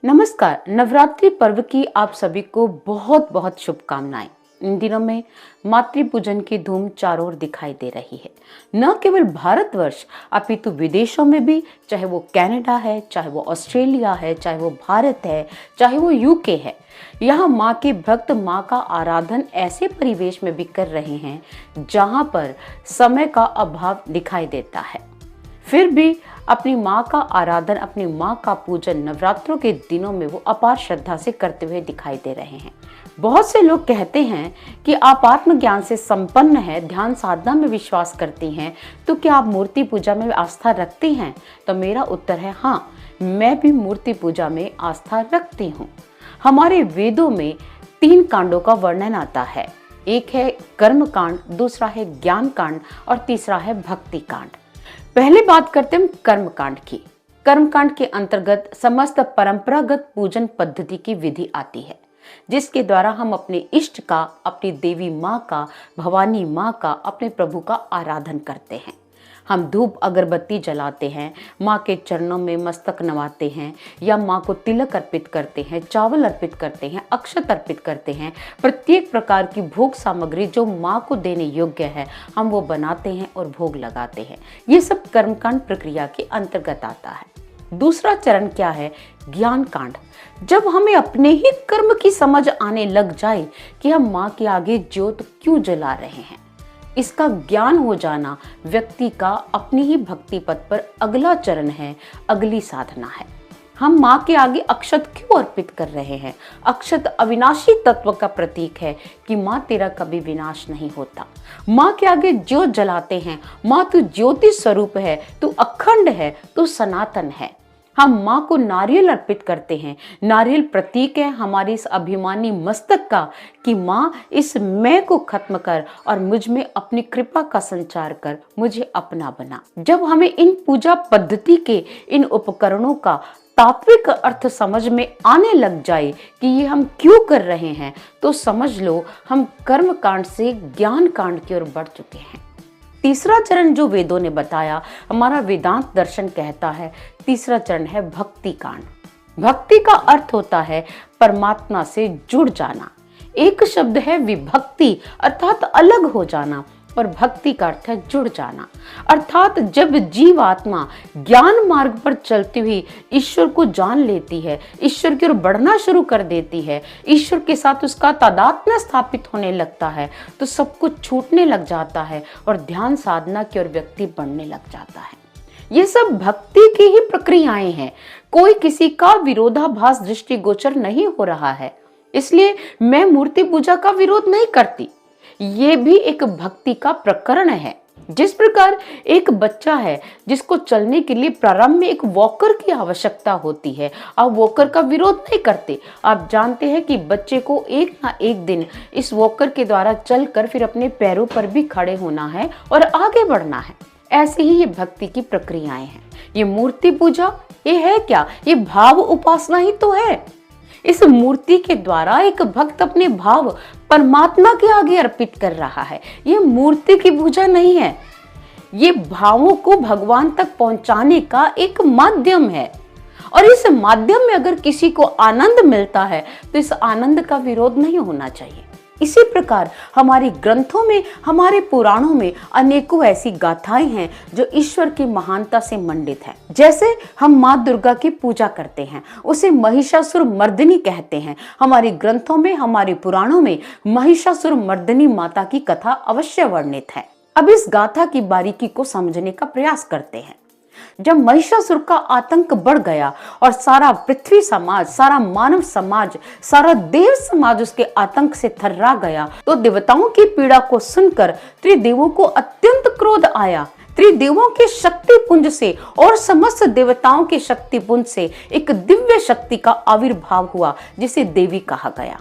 नमस्कार। नवरात्रि पर्व की आप सभी को बहुत बहुत शुभकामनाएं। इन दिनों में मातृ पूजन की धूम चारों ओर दिखाई दे रही है। न केवल भारतवर्ष अपितु विदेशों में भी, चाहे वो कनाडा है, चाहे वो ऑस्ट्रेलिया है, चाहे वो भारत है, चाहे वो यूके है, यहाँ माँ के भक्त माँ का आराधन ऐसे परिवेश में भी कर रहे हैं जहाँ पर समय का अभाव दिखाई देता है। फिर भी अपनी माँ का आराधन, अपनी माँ का पूजन नवरात्रों के दिनों में वो अपार श्रद्धा से करते हुए दिखाई दे रहे हैं। बहुत से लोग कहते हैं कि आप आत्मज्ञान से संपन्न हैं, ध्यान साधना में विश्वास करती हैं, तो क्या आप मूर्ति पूजा में आस्था रखती हैं? तो मेरा उत्तर है हाँ, मैं भी मूर्ति पूजा में आस्था रखती हूँ। हमारे वेदों में 3 कांडों का वर्णन आता है। एक है कर्म कांड, दूसरा है ज्ञान कांड और तीसरा है भक्ति कांड। पहले बात करते हैं कर्मकांड की। कर्मकांड के अंतर्गत समस्त परंपरागत पूजन पद्धति की विधि आती है, जिसके द्वारा हम अपने इष्ट का, अपनी देवी माँ का, भवानी माँ का, अपने प्रभु का आराधन करते हैं। हम धूप अगरबत्ती जलाते हैं, माँ के चरणों में मस्तक नवाते हैं या माँ को तिलक अर्पित करते हैं, चावल अर्पित करते हैं, अक्षत अर्पित करते हैं। प्रत्येक प्रकार की भोग सामग्री जो माँ को देने योग्य है, हम वो बनाते हैं और भोग लगाते हैं। ये सब कर्मकांड प्रक्रिया के अंतर्गत आता है। दूसरा चरण क्या है? ज्ञान कांड। जब हमें अपने ही कर्म की समझ आने लग जाए कि हम माँ के आगे ज्योत क्यों जला रहे हैं, इसका ज्ञान हो जाना व्यक्ति का अपनी ही भक्ति पथ पर अगला चरण है, अगली साधना है। हम माँ के आगे अक्षत क्यों अर्पित कर रहे हैं? अक्षत अविनाशी तत्व का प्रतीक है कि माँ तेरा कभी विनाश नहीं होता। माँ के आगे ज्योत जलाते हैं, माँ तू ज्योति स्वरूप है, तू अखंड है, तू सनातन है। हम माँ को नारियल अर्पित करते हैं। नारियल प्रतीक है हमारी इस अभिमानी मस्तक का कि माँ इस मैं को खत्म कर और मुझ में अपनी कृपा का संचार कर, मुझे अपना बना। जब हमें इन पूजा पद्धति के इन उपकरणों का तात्विक अर्थ समझ में आने लग जाए कि ये हम क्यों कर रहे हैं, तो समझ लो हम कर्म कांड से ज्ञान कांड की ओर बढ़ चुके हैं। तीसरा चरण जो वेदों ने बताया, हमारा वेदांत दर्शन कहता है, तीसरा चरण है भक्ति कांड। भक्ति का अर्थ होता है परमात्मा से जुड़ जाना। एक शब्द है विभक्ति, अर्थात अलग हो जाना, और भक्ति का अर्थ है जुड़ जाना। अर्थात जब जीव आत्मा ज्ञान मार्ग पर चलती हुई ईश्वर को जान लेती है, ईश्वर की ओर बढ़ना शुरू कर देती है, ईश्वर के साथ उसका तादात्म्य स्थापित होने लगता है, तो सब कुछ छूटने लग जाता है और ध्यान साधना की ओर व्यक्ति बढ़ने लग जाता है। ये सब भक्ति की ही प्रक्रियाएं हैं। कोई किसी का विरोधाभास दृष्टिगोचर नहीं हो रहा है। इसलिए मैं मूर्ति पूजा का विरोध नहीं करती। ये भी एक भक्ति का प्रकरण है। जिस प्रकार एक बच्चा है जिसको चलने के लिए प्रारंभ में एक वॉकर की आवश्यकता होती है, आप वॉकर का विरोध नहीं करते। आप जानते हैं कि बच्चे को एक ना एक दिन इस वॉकर के द्वारा चलकर फिर अपने पैरों पर भी खड़े होना है और आगे बढ़ना है। ऐसे ही ये भक्ति की प्रक्रियाएं हैं। ये मूर्ति पूजा ये है क्या? ये भाव उपासना ही तो है। इस मूर्ति के द्वारा एक भक्त अपने भाव परमात्मा के आगे अर्पित कर रहा है। ये मूर्ति की पूजा नहीं है, ये भावों को भगवान तक पहुंचाने का एक माध्यम है। और इस माध्यम में अगर किसी को आनंद मिलता है तो इस आनंद का विरोध नहीं होना चाहिए। इसी प्रकार हमारे ग्रंथों में, हमारे पुराणों में अनेकों ऐसी गाथाएं हैं जो ईश्वर की महानता से मंडित है। जैसे हम माँ दुर्गा की पूजा करते हैं, उसे महिषासुर मर्दिनी कहते हैं। हमारे ग्रंथों में, हमारे पुराणों में महिषासुर मर्दिनी माता की कथा अवश्य वर्णित है। अब इस गाथा की बारीकी को समझने का प्रयास करते हैं। जब महिषासुर का आतंक बढ़ गया और सारा पृथ्वी समाज, सारा मानव समाज, सारा देव समाज उसके आतंक से थर्रा गया, तो देवताओं की पीड़ा को सुनकर त्रिदेवों को अत्यंत क्रोध आया। त्रिदेवों के शक्ति पुंज से और समस्त देवताओं के शक्ति पुंज से एक दिव्य शक्ति का आविर्भाव हुआ, जिसे देवी कहा गया।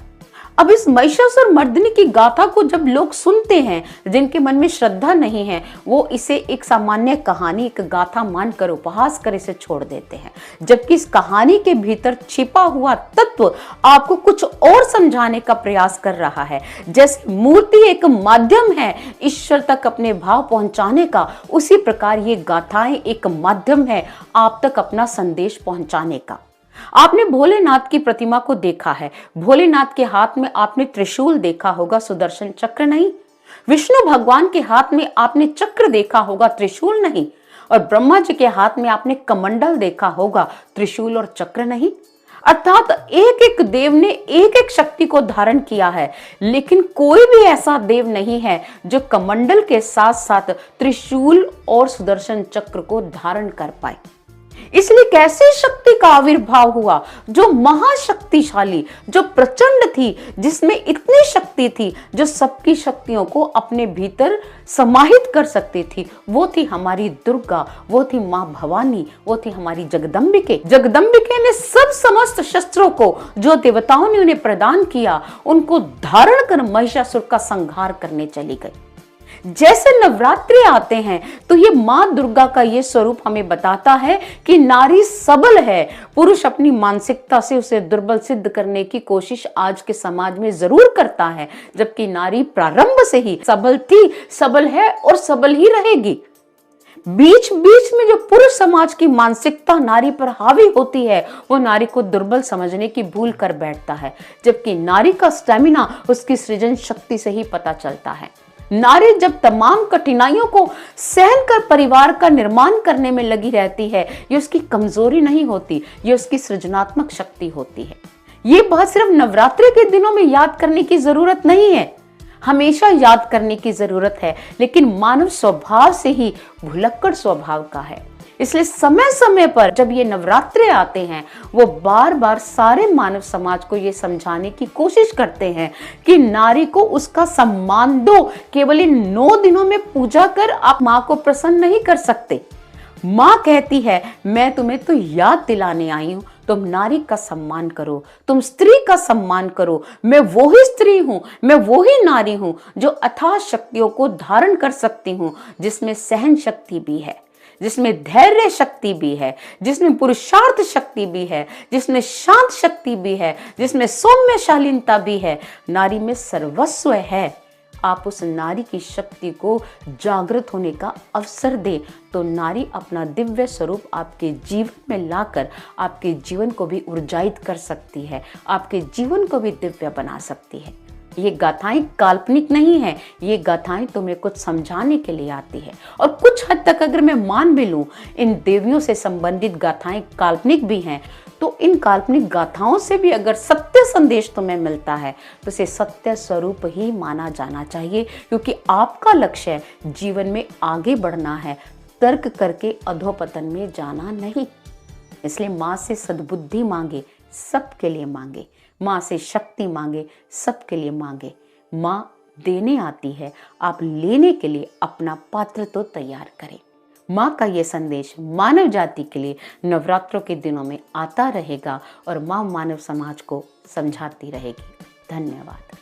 अब इस महिषासुर मर्दिनी की गाथा को जब लोग सुनते हैं, जिनके मन में श्रद्धा नहीं है, वो इसे एक सामान्य कहानी, एक गाथा मानकर उपहास कर इसे छोड़ देते हैं। जबकि इस कहानी के भीतर छिपा हुआ तत्व आपको कुछ और समझाने का प्रयास कर रहा है। जैसे मूर्ति एक माध्यम है ईश्वर तक अपने भाव पहुंचाने का, उसी प्रकार ये गाथाएं एक माध्यम है आप तक अपना संदेश पहुंचाने का। आपने भोलेनाथ की प्रतिमा को देखा है, भोलेनाथ के हाथ में आपने त्रिशूल देखा होगा, सुदर्शन चक्र नहीं। विष्णु भगवान के हाथ में आपने चक्र देखा होगा, त्रिशूल नहीं। और ब्रह्मा जी के हाथ में आपने कमंडल देखा होगा, त्रिशूल और चक्र नहीं। अर्थात एक एक देव ने एक एक शक्ति को धारण किया है, लेकिन कोई भी ऐसा देव नहीं है जो कमंडल के साथ साथ त्रिशूल और सुदर्शन चक्र को धारण कर पाए। इसलिए कैसे शक्ति का आविर्भाव हुआ जो महाशक्तिशाली, जो प्रचंड थी, जिसमें इतनी शक्ति थी, जो सबकी शक्तियों को अपने भीतर समाहित कर सकती थी। वो थी हमारी दुर्गा, वो थी मां भवानी, वो थी हमारी जगदम्बिके। जगदम्बिके ने सब समस्त शस्त्रों को जो देवताओं ने उन्हें प्रदान किया, उनको धारण कर महिषासुर का संहार करने चली गई। जैसे नवरात्रि आते हैं तो ये मां दुर्गा का ये स्वरूप हमें बताता है कि नारी सबल है। पुरुष अपनी मानसिकता से उसे दुर्बल सिद्ध करने की कोशिश आज के समाज में जरूर करता है, जबकि नारी प्रारंभ से ही सबल थी, सबल है और सबल ही रहेगी। बीच बीच में जो पुरुष समाज की मानसिकता नारी पर हावी होती है, वो नारी को दुर्बल समझने की भूल कर बैठता है, जबकि नारी का स्टेमिना उसकी सृजन शक्ति से ही पता चलता है। नारी जब तमाम कठिनाइयों को सहन कर परिवार का निर्माण करने में लगी रहती है, ये उसकी कमजोरी नहीं होती, ये उसकी सृजनात्मक शक्ति होती है। ये बात सिर्फ नवरात्रि के दिनों में याद करने की जरूरत नहीं है, हमेशा याद करने की जरूरत है, लेकिन मानव स्वभाव से ही भुलक्कड़ स्वभाव का है। इसलिए समय समय पर जब ये नवरात्रे आते हैं, वो बार बार सारे मानव समाज को ये समझाने की कोशिश करते हैं कि नारी को उसका सम्मान दो। केवल इन 9 दिनों में पूजा कर आप माँ को प्रसन्न नहीं कर सकते। माँ कहती है, मैं तुम्हें तो याद दिलाने आई हूं, तुम नारी का सम्मान करो, तुम स्त्री का सम्मान करो। मैं वो ही स्त्री हूं, मैं वो ही नारी हूं जो अथाह शक्तियों को धारण कर सकती हूं, जिसमें सहन शक्ति भी है, जिसमें धैर्य शक्ति भी है, जिसमें पुरुषार्थ शक्ति भी है, जिसमें शांत शक्ति भी है, जिसमें सौम्य शालीनता भी है। नारी में सर्वस्व है। आप उस नारी की शक्ति को जागृत होने का अवसर दें तो नारी अपना दिव्य स्वरूप आपके जीवन में लाकर आपके जीवन को भी ऊर्जायित कर सकती है, आपके जीवन को भी दिव्य बना सकती है। ये गाथाएं काल्पनिक नहीं है, ये गाथाएं तुम्हें कुछ समझाने के लिए आती है। और कुछ हद तक अगर मैं मान भी लूं इन देवियों से संबंधित गाथाएं काल्पनिक भी हैं, तो इन काल्पनिक गाथाओं से भी अगर सत्य संदेश तुम्हें मिलता है तो इसे सत्य स्वरूप ही माना जाना चाहिए, क्योंकि आपका लक्ष्य जीवन में आगे बढ़ना है, तर्क करके अधोपतन में जाना नहीं। इसलिए माँ से सद्बुद्धि मांगे, सबके लिए मांगे। माँ से शक्ति मांगे, सबके लिए मांगे। माँ देने आती है, आप लेने के लिए अपना पात्र तो तैयार करें। माँ का ये संदेश मानव जाति के लिए नवरात्रों के दिनों में आता रहेगा और माँ मानव समाज को समझाती रहेगी। धन्यवाद।